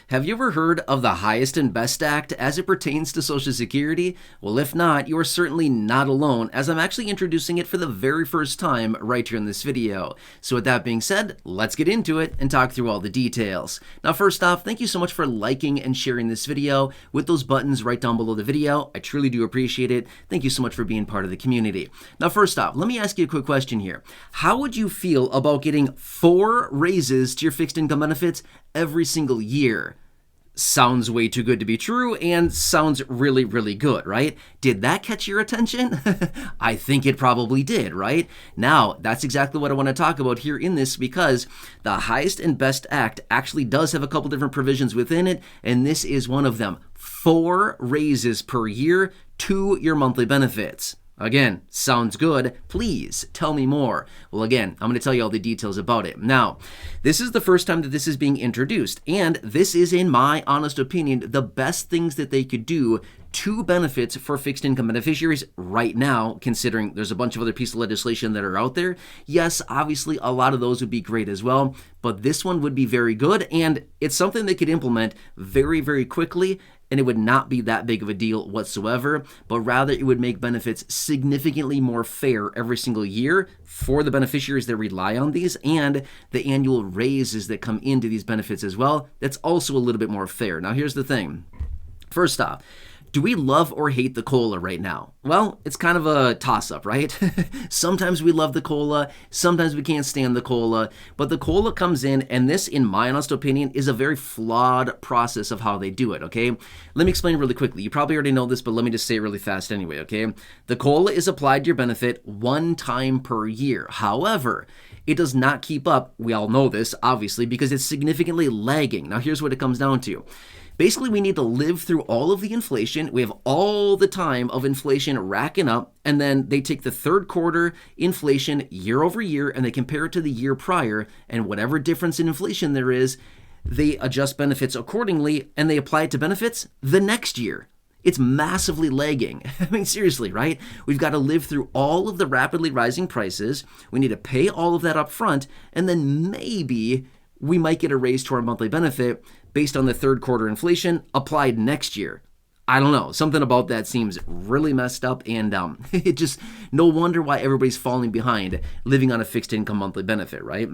Have you ever heard of the Highest and Best Act as it pertains to Social Security? Well, if not, you are certainly not alone, as I'm actually introducing it for the very first time right here in this video. So with that being said, let's get into it and talk through all the details. Now, first off, thank you so much for liking and sharing this video with those buttons right down below the video. I truly do appreciate it. Thank you so much for being part of the community. Now, first off, let me ask you a quick question here. How would you feel about getting 4 raises to your fixed income benefits every single year? Sounds way too good to be true and sounds really, really good, right? Did that catch your attention? I think it probably did, right? Now, that's exactly what I want to talk about here in this, because the Highest and Best Act actually does have a couple different provisions within it, and this is one of them. 4 raises per year to your monthly benefits. Again, sounds good. Please tell me more. Well, again, I'm going to tell you all the details about it. Now, this is the first time that this is being introduced, and this is, in my honest opinion, the best things that they could do to benefits for fixed income beneficiaries right now, considering there's a bunch of other pieces of legislation that are out there. Yes, obviously, a lot of those would be great as well, but this one would be very good, and it's something they could implement very, very quickly, and it would not be that big of a deal whatsoever, but rather it would make benefits significantly more fair every single year for the beneficiaries that rely on these, and the annual raises that come into these benefits as well. That's also a little bit more fair. Now, here's the thing. First off, do we love or hate the COLA right now? Well, it's kind of a toss-up, right? Sometimes we love the COLA, sometimes we can't stand the COLA, but the COLA comes in, and this, in my honest opinion, is a very flawed process of how they do it, okay? Let me explain really quickly. You probably already know this, but let me just say it really fast anyway, okay? The COLA is applied to your benefit one time per year. However, it does not keep up, we all know this, obviously, because it's significantly lagging. Now, here's what it comes down to. Basically, we need to live through all of the inflation. We have all the time of inflation racking up, and then they take the third quarter inflation year over year, and they compare it to the year prior, and whatever difference in inflation there is, they adjust benefits accordingly, and they apply it to benefits the next year. It's massively lagging. I mean, seriously, right? We've got to live through all of the rapidly rising prices. We need to pay all of that up front, and then maybe we might get a raise to our monthly benefit based on the third quarter inflation applied next year. I don't know. Something about that seems really messed up, and it just, no wonder why everybody's falling behind living on a fixed income monthly benefit, right?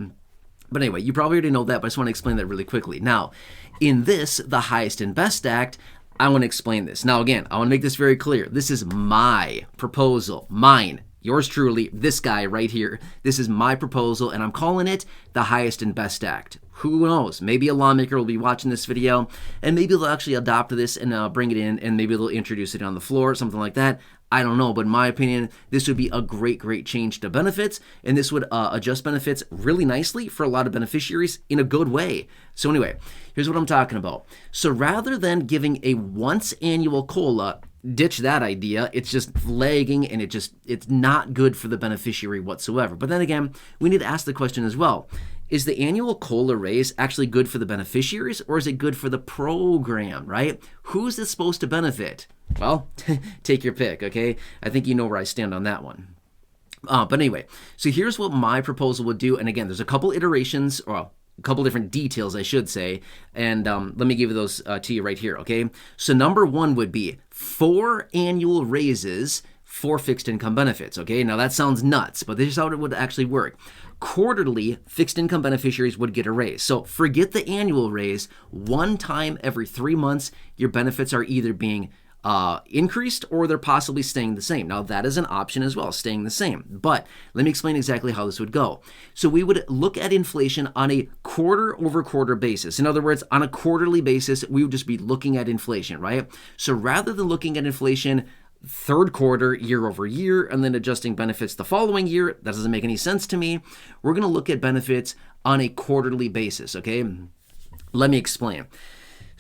But anyway, you probably already know that, but I just want to explain that really quickly. Now, in this, the Highest and Best Act, I want to explain this. Now, again, I want to make this very clear. This is my proposal, mine. Yours truly, this guy right here. This is my proposal, and I'm calling it the Highest and Best Act. Who knows? Maybe a lawmaker will be watching this video, and maybe they'll actually adopt this and bring it in, and maybe they'll introduce it on the floor, something like that. I don't know, but in my opinion, this would be a great, great change to benefits, and this would adjust benefits really nicely for a lot of beneficiaries in a good way. So anyway, here's what I'm talking about. So rather than giving a once annual COLA, ditch that idea. It's just lagging, and it's not good for the beneficiary whatsoever. But then again, we need to ask the question as well. Is the annual COLA raise actually good for the beneficiaries, or is it good for the program, right? Who's this supposed to benefit? Well, take your pick, okay? I think you know where I stand on that one. But anyway, so here's what my proposal would do. And again, there's a couple iterations, or a couple different details, I should say. And let me give you those to you right here, okay? So number 1 would be 4 annual raises for fixed income benefits, okay? Now that sounds nuts, but this is how it would actually work. Quarterly, fixed income beneficiaries would get a raise. So forget the annual raise. One time every 3 months, your benefits are either being increased or they're possibly staying the same. Now that is an option as well, staying the same. But let me explain exactly how this would go. So we would look at inflation on a quarter over quarter basis. In other words, on a quarterly basis, we would just be looking at inflation, right? So rather than looking at inflation third quarter year over year and then adjusting benefits the following year, that doesn't make any sense to me. We're going to look at benefits on a quarterly basis, okay? Let me explain.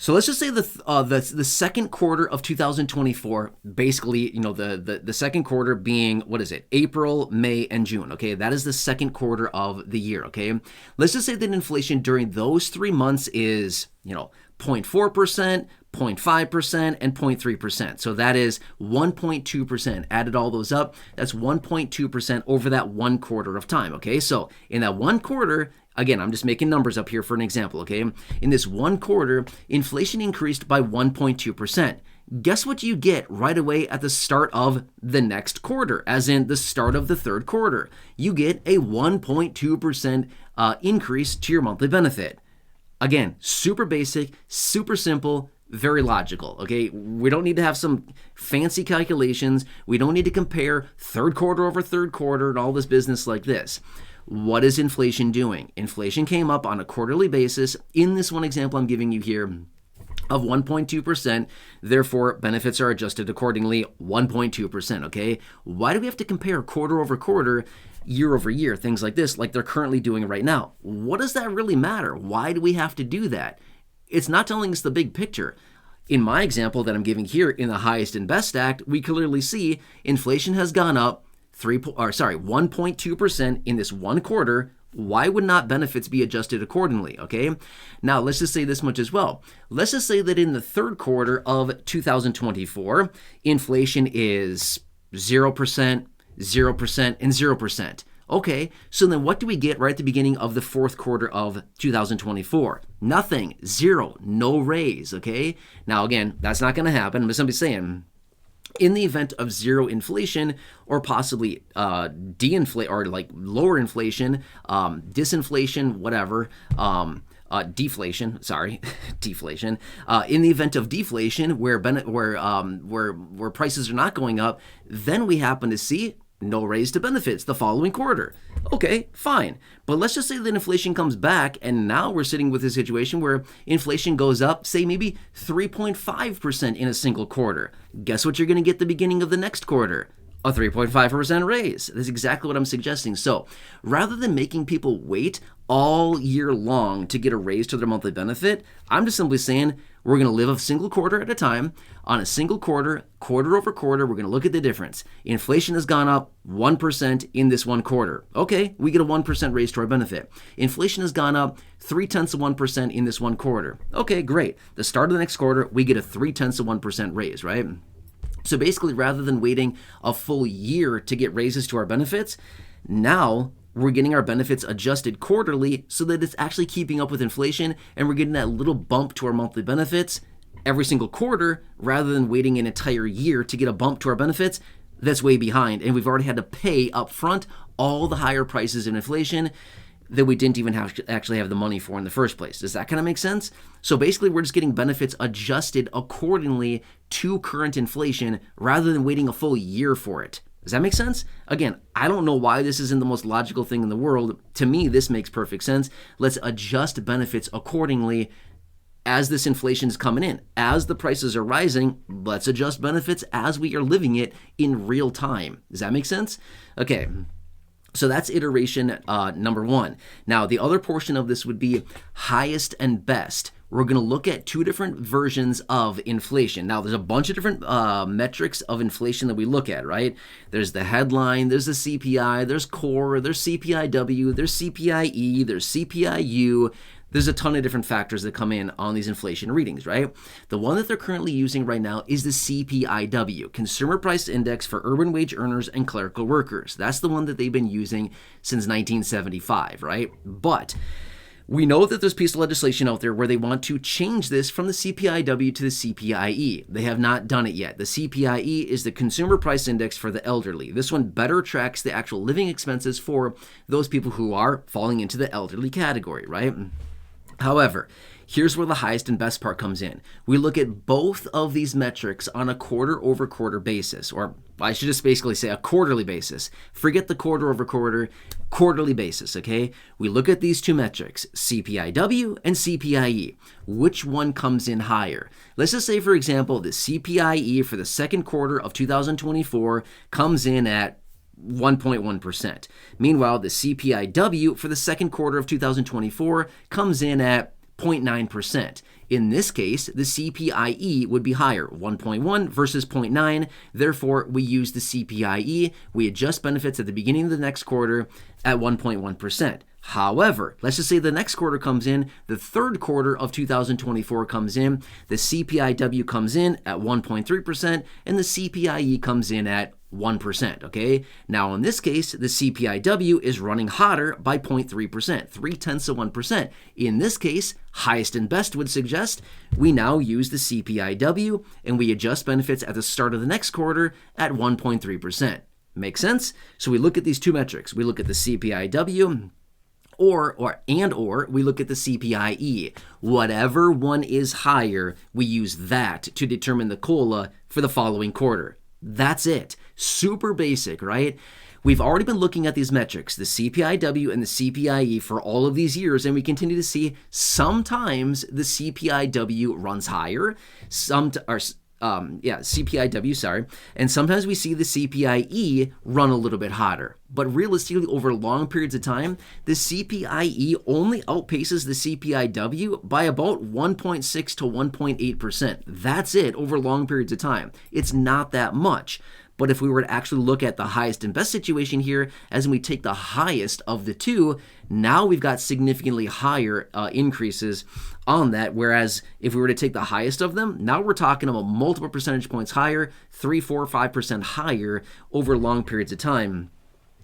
So let's just say the second quarter of 2024, basically, you know, the second quarter being, what is it, April, May, and June, okay? That is the second quarter of the year, okay? Let's just say that inflation during those 3 months is, 0.4%, 0.5%, and 0.3%. So that is 1.2%. Added all those up, that's 1.2% over that 1 quarter of time, okay? So in that 1 quarter, Again, I'm just making numbers up here for an example, okay? In this one quarter, inflation increased by 1.2%. Guess what you get right away at the start of the next quarter, as in the start of the third quarter? You get a 1.2% increase to your monthly benefit. Again, super basic, super simple, very logical, okay? We don't need to have some fancy calculations. We don't need to compare third quarter over third quarter and all this business like this. What is inflation doing? Inflation came up on a quarterly basis. In this one example I'm giving you here, of 1.2%, therefore benefits are adjusted accordingly, 1.2%, okay? Why do we have to compare quarter over quarter, year over year, things like this, like they're currently doing right now? What does that really matter? Why do we have to do that? It's not telling us the big picture. In my example that I'm giving here in the Highest and Best Act, we clearly see inflation has gone up 1.2% in this one quarter. Why would not benefits be adjusted accordingly, okay? Now, let's just say this much as well. Let's just say that in the third quarter of 2024, inflation is 0%, 0%, and 0%. Okay, so then what do we get right at the beginning of the fourth quarter of 2024? Nothing, zero, no raise, okay? Now, again, that's not going to happen. I'm simply saying, in the event of zero inflation or possibly de-inflate or like lower inflation, disinflation, whatever, deflation. Sorry, deflation. In the event of deflation, where prices are not going up, then we happen to see no raise to benefits the following quarter. Okay, fine. But let's just say that inflation comes back, and now we're sitting with a situation where inflation goes up, say maybe 3.5% in a single quarter. Guess what you're going to get at the beginning of the next quarter? A 3.5% raise. That's exactly what I'm suggesting. So rather than making people wait all year long to get a raise to their monthly benefit, I'm just simply saying we're going to live a single quarter at a time. On a single quarter, quarter over quarter, we're going to look at the difference. Inflation has gone up 1% in this one quarter. Okay, we get a 1% raise to our benefit. Inflation has gone up 0.3% in this one quarter. Okay, great. The start of the next quarter, we get a 0.3% raise, right? So basically, rather than waiting a full year to get raises to our benefits, now we're getting our benefits adjusted quarterly so that it's actually keeping up with inflation, and we're getting that little bump to our monthly benefits every single quarter rather than waiting an entire year to get a bump to our benefits that's way behind, and we've already had to pay up front all the higher prices in inflation that we didn't even actually have the money for in the first place. Does that kind of make sense? So basically, we're just getting benefits adjusted accordingly to current inflation rather than waiting a full year for it. Does that make sense? Again, I don't know why this isn't the most logical thing in the world. To me, this makes perfect sense. Let's adjust benefits accordingly as this inflation is coming in. As the prices are rising, let's adjust benefits as we are living it in real time. Does that make sense? Okay. So that's iteration number one. Now, the other portion of this would be highest and best. We're going to look at two different versions of inflation. Now, there's a bunch of different metrics of inflation that we look at, right? There's the headline, there's the CPI, there's core, there's CPIW, there's CPIE, there's CPIU. There's a ton of different factors that come in on these inflation readings, right? The one that they're currently using right now is the CPIW, Consumer Price Index for Urban Wage Earners and Clerical Workers. That's the one that they've been using since 1975, right? But we know that there's a piece of legislation out there where they want to change this from the CPIW to the CPIE. They have not done it yet. The CPIE is the Consumer Price Index for the elderly. This one better tracks the actual living expenses for those people who are falling into the elderly category, right? However, here's where the highest and best part comes in. We look at both of these metrics on a quarter over quarter basis, or I should just basically say a quarterly basis. Forget the quarter over quarter, quarterly basis, okay? We look at these two metrics, CPIW and CPIE. Which one comes in higher? Let's just say, for example, the CPIE for the second quarter of 2024 comes in at 1.1%. Meanwhile, the CPIW for the second quarter of 2024 comes in at 0.9%. In this case, the CPIE would be higher, 1.1 versus 0.9. Therefore, we use the CPIE. We adjust benefits at the beginning of the next quarter at 1.1%. However, let's just say the next quarter comes in, the third quarter of 2024 comes in, the CPIW comes in at 1.3%, and the CPIE comes in at 1%, okay? Now, in this case, the CPIW is running hotter by 0.3%, 0.3%. In this case, highest and best would suggest we now use the CPIW and we adjust benefits at the start of the next quarter at 1.3%. Make sense? So we look at these two metrics. We look at the CPIW or we look at the CPIE. Whatever one is higher, we use that to determine the COLA for the following quarter. That's it. Super basic, right? We've already been looking at these metrics, the CPIW and the CPIE, for all of these years, and we continue to see sometimes the CPIW runs higher, CPIW, sorry, and sometimes we see the CPIE run a little bit hotter. But realistically, over long periods of time, the CPIE only outpaces the CPIW by about 1.6 to 1.8%. That's it over long periods of time. It's not that much. But if we were to actually look at the highest and best situation here, as we take the highest of the two, now we've got significantly higher increases on that. Whereas if we were to take the highest of them, now we're talking about multiple percentage points higher, 3, 4, 5% higher over long periods of time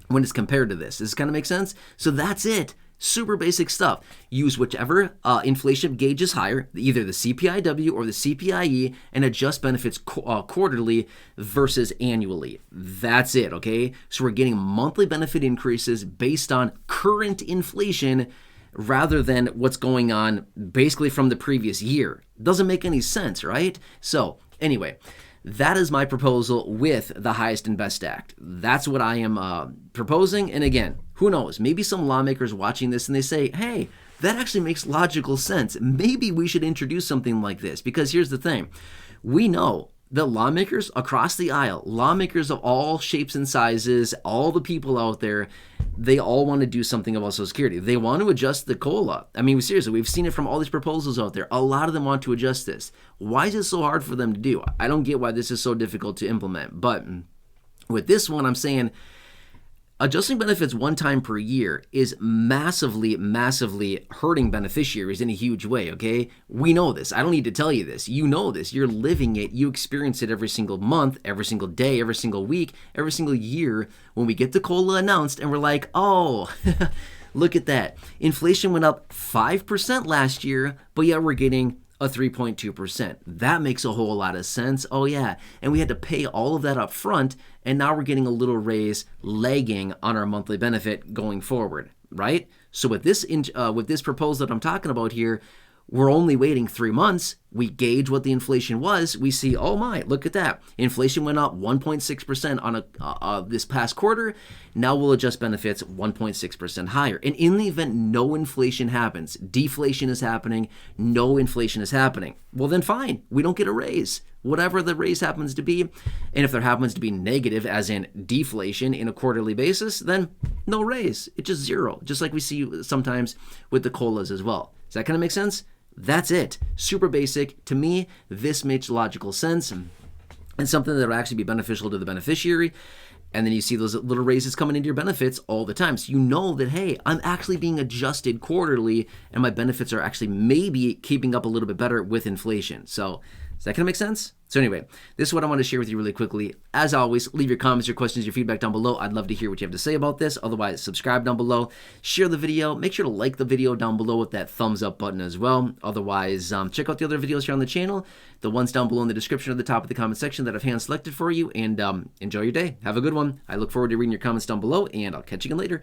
when it's compared to this. Does this kind of make sense? So that's it. Super basic stuff. Use whichever inflation gauge is higher, either the CPIW or the CPIE, and adjust benefits quarterly versus annually. That's it, okay? So we're getting monthly benefit increases based on current inflation rather than what's going on basically from the previous year. Doesn't make any sense, right? So anyway, that is my proposal with the Highest and Best Act. That's what I am proposing. And again, who knows? Maybe some lawmakers watching this and they say, hey, that actually makes logical sense. Maybe we should introduce something like this. Because here's the thing. We know that lawmakers across the aisle, lawmakers of all shapes and sizes, all the people out there, they all want to do something about Social Security. They want to adjust the COLA. I mean, seriously, we've seen it from all these proposals out there. A lot of them want to adjust this. Why is it so hard for them to do? I don't get why this is so difficult to implement. But with this one, I'm saying adjusting benefits one time per year is massively, massively hurting beneficiaries in a huge way, okay? We know this. I don't need to tell you this. You know this. You're living it. You experience it every single month, every single day, every single week, every single year when we get the COLA announced and we're like, oh, look at that. Inflation went up 5% last year, but yet we're getting a 3.2%. That makes a whole lot of sense. Oh yeah, and we had to pay all of that up front, and now we're getting a little raise lagging on our monthly benefit going forward, right? So with this proposal that I'm talking about here, we're only waiting 3 months. We gauge what the inflation was. We see, oh my, look at that. Inflation went up 1.6% on this past quarter. Now we'll adjust benefits 1.6% higher. And in the event no inflation happens, deflation is happening, no inflation is happening, well then fine, we don't get a raise. Whatever the raise happens to be, and if there happens to be negative, as in deflation in a quarterly basis, then no raise. It's just zero, just like we see sometimes with the COLAs as well. Does that kind of make sense? That's it. Super basic. To me, this makes logical sense and something that will actually be beneficial to the beneficiary. And then you see those little raises coming into your benefits all the time. So you know that, hey, I'm actually being adjusted quarterly and my benefits are actually maybe keeping up a little bit better with inflation. So does that kind of make sense? So anyway, this is what I want to share with you really quickly. As always, leave your comments, your questions, your feedback down below. I'd love to hear what you have to say about this. Otherwise, subscribe down below. Share the video. Make sure to like the video down below with that thumbs up button as well. Otherwise, check out the other videos here on the channel. The ones down below in the description or the top of the comment section that I've hand selected for you. And enjoy your day. Have a good one. I look forward to reading your comments down below, and I'll catch you again later.